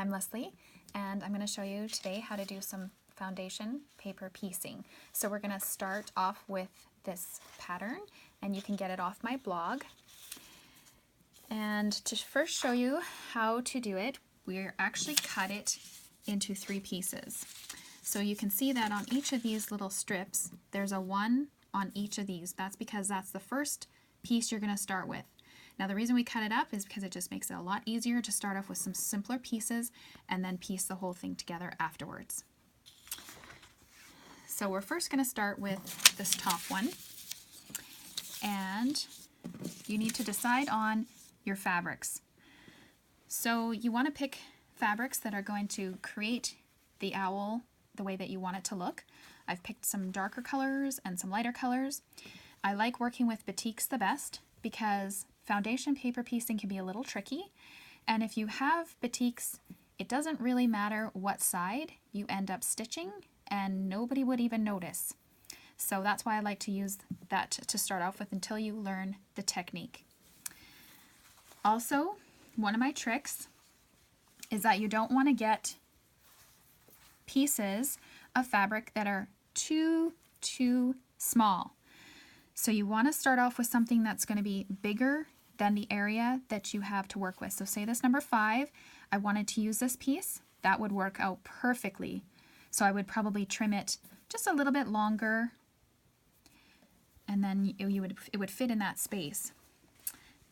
I'm Leslie, and I'm going to show you today how to do some foundation paper piecing. So we're going to start off with this pattern, and you can get it off my blog. And to first show you how to do it, we're actually cut it into 3 pieces. So you can see that on each of these little strips, there's a 1 on each of these. That's because that's the first piece you're going to start with. Now the reason we cut it up is because it just makes it a lot easier to start off with some simpler pieces and then piece the whole thing together afterwards. So we're first going to start with this top one, and you need to decide on your fabrics. So you want to pick fabrics that are going to create the owl the way that you want it to look. I've picked some darker colors and some lighter colors. I like working with batiks the best because foundation paper piecing can be a little tricky, and if you have batiks, it doesn't really matter what side you end up stitching and nobody would even notice. So that's why I like to use that to start off with until you learn the technique. Also, one of my tricks is that you don't want to get pieces of fabric that are too small. So you want to start off with something that's going to be bigger than the area that you have to work with. So say this number 5, I wanted to use this piece, that would work out perfectly. So I would probably trim it just a little bit longer, and then it would fit in that space.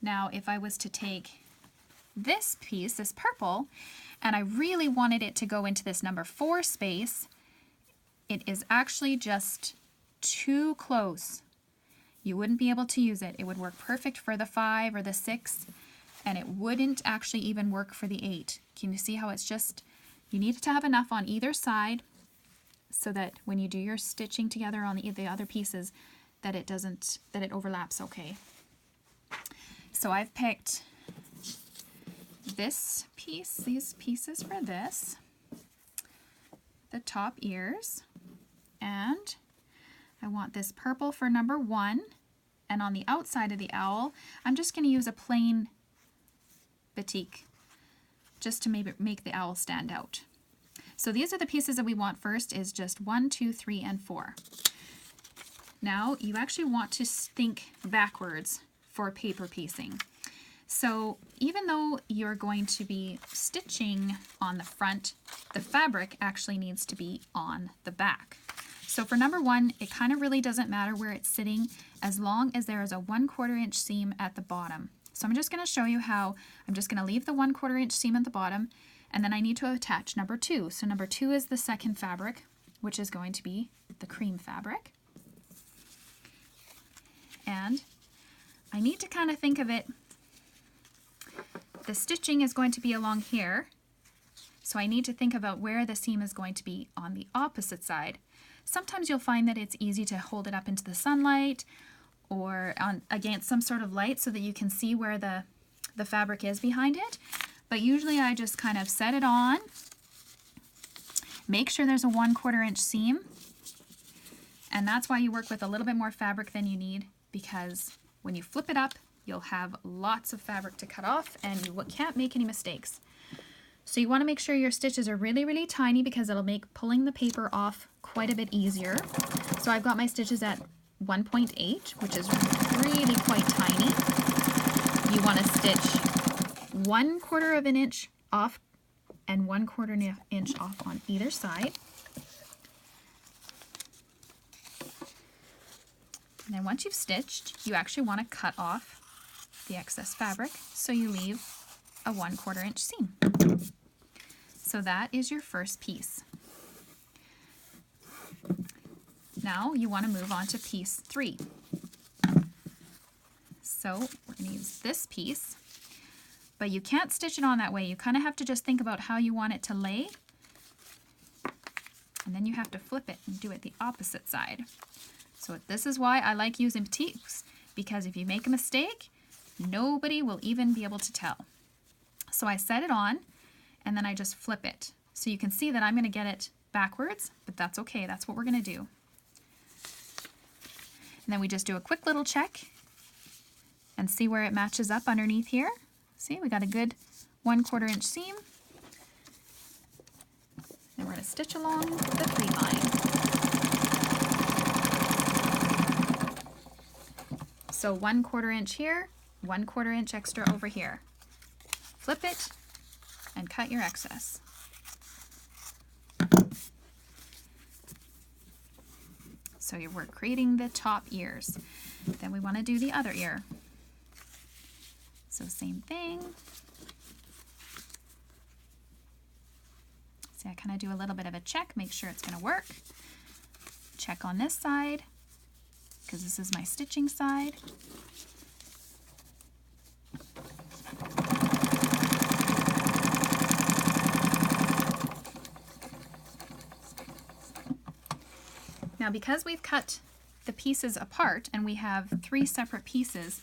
Now if I was to take this piece, this purple, and I really wanted it to go into this number 4 space, it is actually just too close. You wouldn't be able to use it. It would work perfect for the 5 or the 6, and it wouldn't actually even work for the 8. Can you see how it's just, you need to have enough on either side so that when you do your stitching together on the other pieces, that it overlaps okay. So I've picked this piece, these pieces for this, the top ears, and I want this purple for number 1, and on the outside of the owl, I'm just going to use a plain batik just to make the owl stand out. So these are the pieces that we want first, is just 1, 2, 3, and 4. Now you actually want to think backwards for paper piecing. So even though you're going to be stitching on the front, the fabric actually needs to be on the back. So for number 1, it kind of really doesn't matter where it's sitting as long as there is a 1/4 inch seam at the bottom. So I'm just going to show you how I'm just going to leave the 1/4 inch seam at the bottom, and then I need to attach number 2. So number 2 is the second fabric, which is going to be the cream fabric. And I need to kind of think of it, the stitching is going to be along here, so I need to think about where the seam is going to be on the opposite side. Sometimes you'll find that it's easy to hold it up into the sunlight or against some sort of light so that you can see where the fabric is behind it. But usually I just kind of set it on, make sure there's a 1/4 inch seam, and that's why you work with a little bit more fabric than you need, because when you flip it up, you'll have lots of fabric to cut off and you can't make any mistakes. So you want to make sure your stitches are really tiny, because it'll make pulling the paper off quite a bit easier. So I've got my stitches at 1.8, which is really quite tiny. You want to stitch 1/4 inch off and 1/4 inch off on either side. And then once you've stitched, you actually want to cut off the excess fabric so you leave a 1/4 inch seam. So that is your first piece. Now you want to move on to piece 3. So we're going to use this piece, but you can't stitch it on that way. You kind of have to just think about how you want it to lay, and then you have to flip it and do it the opposite side. So this is why I like using batiks, because if you make a mistake, nobody will even be able to tell. So I set it on, and then I just flip it. So you can see that I'm going to get it backwards, but that's okay. That's what we're going to do. And then we just do a quick little check and see where it matches up underneath here. See, we got a good 1/4 inch seam. going to stitch along the 3 line. So 1/4 inch here, 1/4 inch extra over here. Flip it and cut your excess. So we're creating the top ears. Then we want to do the other ear. So same thing. See, I kind of do a little bit of a check, make sure it's going to work. Check on this side, because this is my stitching side. Now, because we've cut the pieces apart and we have 3 separate pieces,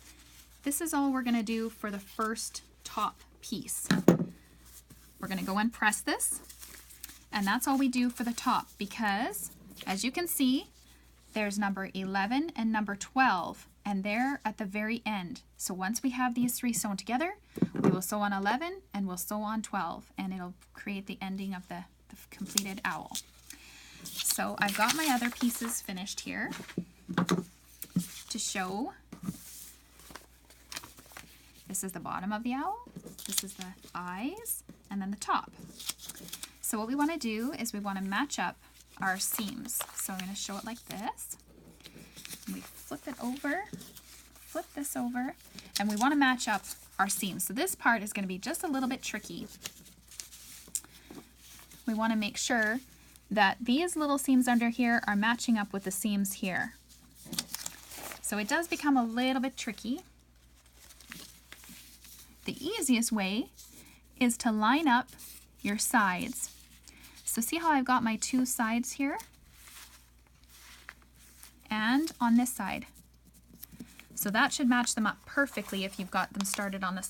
this is all we're going to do for the first top piece. We're going to go and press this, and that's all we do for the top, because as you can see, there's number 11 and number 12, and they're at the very end. So once we have these 3 sewn together, we will sew on 11 and we'll sew on 12, and it'll create the ending of the completed owl. So I've got my other pieces finished here to show. This is the bottom of the owl, this is the eyes, and then the top. So what we want to do is we want to match up our seams. So I'm going to show it like this. We flip it over, flip this over, and we want to match up our seams. So this part is going to be just a little bit tricky. We want to make sure that these little seams under here are matching up with the seams here. So it does become a little bit tricky. The easiest way is to line up your sides. So see how I've got my 2 sides here? And on this side. So that should match them up perfectly if you've got them started on the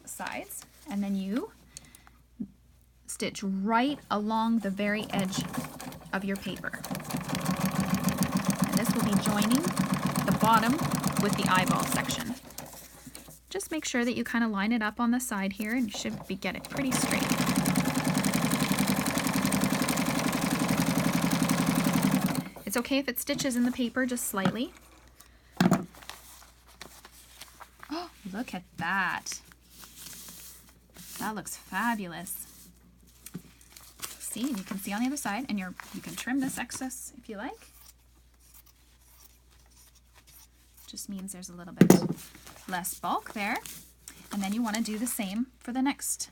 sides. And then you stitch right along the very edge of your paper. And this will be joining the bottom with the eyeball section. Just make sure that you kind of line it up on the side here, and you should get it pretty straight. It's okay if it stitches in the paper just slightly. Oh, look at that. That looks fabulous. See, you can see on the other side, and you can trim this excess if you like. Just means there's a little bit less bulk there. And then you want to do the same for the next.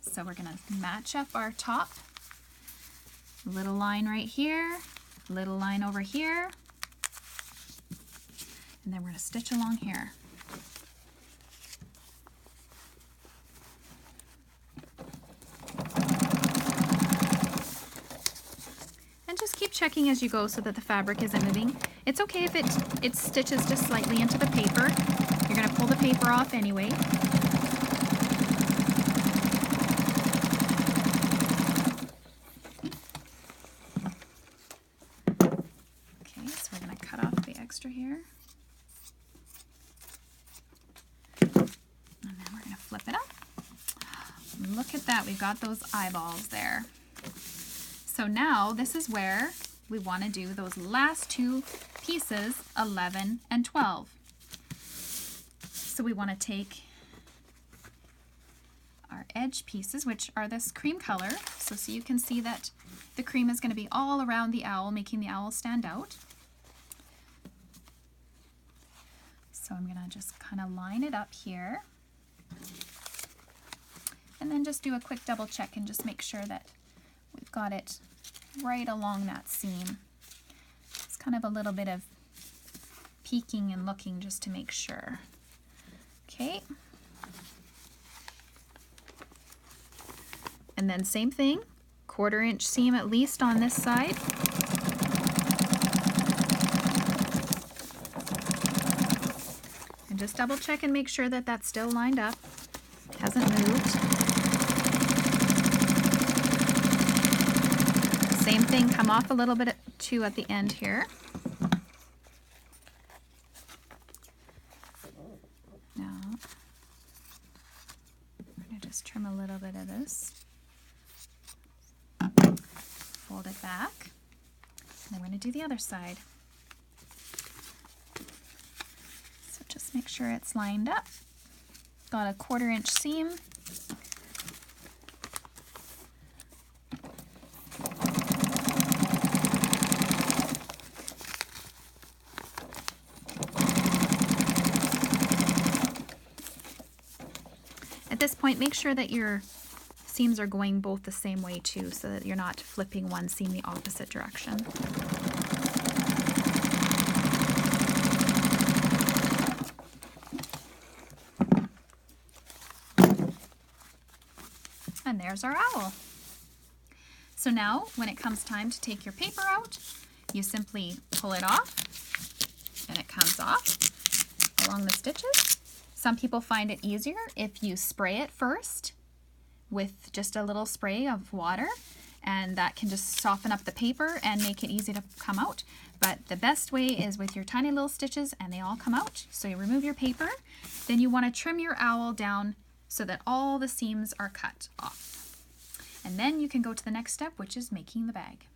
So we're going to match up our top. Little line right here, little line over here, and then we're going to stitch along here. And just keep checking as you go so that the fabric isn't moving. It's okay if it stitches just slightly into the paper. You're going to pull the paper off anyway. Okay, so we're going to cut off the extra here. And then we're going to flip it up. Look at that, we've got those eyeballs there. So now this is where we want to do those last 2 pieces, 11 and 12. So we want to take our edge pieces, which are this cream color. So you can see that the cream is going to be all around the owl, making the owl stand out. So I'm going to just kind of line it up here. And then just do a quick double check and just make sure that we've got it right along that seam. It's kind of a little bit of peeking and looking just to make sure. Okay. And then same thing, 1/4 inch seam at least on this side. And just double check and make sure that that's still lined up, hasn't moved. Same thing, come off a little bit too at the end here. Now, I'm going to just trim a little bit of this. back. And then we're going to do the other side. So just make sure it's lined up. Got a 1/4 inch seam. At this point, make sure that your seams are going both the same way too, so that you're not flipping one seam the opposite direction. And there's our owl. So now, when it comes time to take your paper out, you simply pull it off, and it comes off along the stitches. Some people find it easier if you spray it first with just a little spray of water, and that can just soften up the paper and make it easy to come out. But the best way is with your tiny little stitches, and they all come out. So you remove your paper, then you want to trim your owl down so that all the seams are cut off. And then you can go to the next step, which is making the bag.